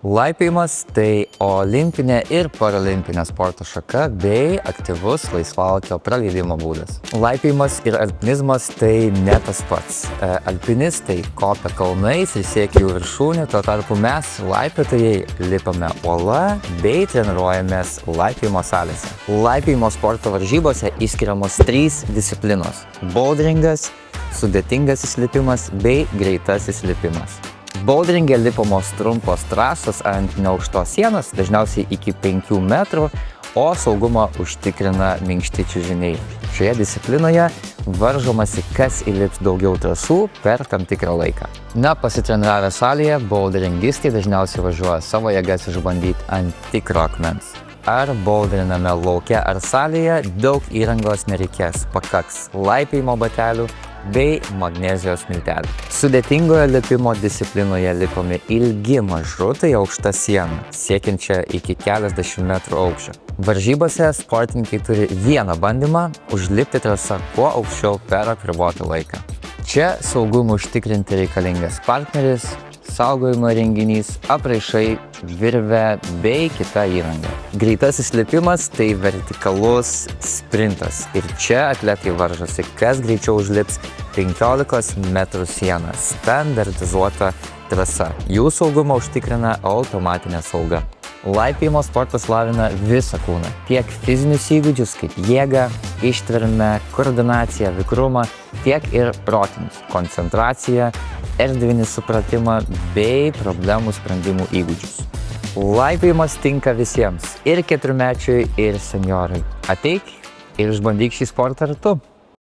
Laipiojimas tai olimpinė ir paralimpinė sporto šaka bei aktyvus laisvalaikio praleidimo būdas. Laipiojimas ir alpinizmas tai ne tas pats. Alpinistai kopia kalnais ir siekia jų viršūnių, tuo tarpu mes, laipiotojai, lipame uola bei treniruojamės laipiojimo salėse. Laipiojimo sporto varžybose išskiriamos 3 disciplinos – boulderingas, sudėtingas įlipimas bei greitasis lipimas. Boulderinge lipamos trumpos trasos ant neaukštos sienos, dažniausiai iki 5 metrų, o saugumą užtikrina minkšti čiužiniai. Šioje disciplinoje varžomasi, kas įlips daugiau trasų per tam tikrą laiką. Pasitreniravę salėje, boulderingistai dažniausiai važiuoja savo jėgas išbandyti ant tikro akmens. Ar boulderiname lauke ar salėje, daug įrangos nereikės, pakaks laipiojimo batelių bei magnezijos miltelių. Sudėtingoje lipimo disciplinoje lipomi ilgi maršrutai aukšta siena, siekiančia iki keliasdešimt metrų aukščio. Varžybose sportininkai turi vieną bandymą užlipti trasą kuo aukščiau per apribotą laiką. Čia saugumui užtikrinti reikalingas partneris, saugojimo renginys, apraišai, virvė bei kita įranga. Greitasis lipimas tai vertikalus sprintas ir čia atletai varžosi, kas greičiau užlips 15 metrų sieną, standartizuota trasa. Jų saugumą užtikrina automatinė sauga. Laipiojimo sportas lavina visą kūną, tiek fizinius įgūdžius kaip jėgą, ištvermę, koordinaciją, vikrumą, tiek ir protinius, koncentraciją, erdvinį supratimą bei problemų sprendimų įgūdžius. Laipiojimas tinka visiems, ir keturmečiui, ir senjorui. Ateik ir išbandyk šį sportą ir tu.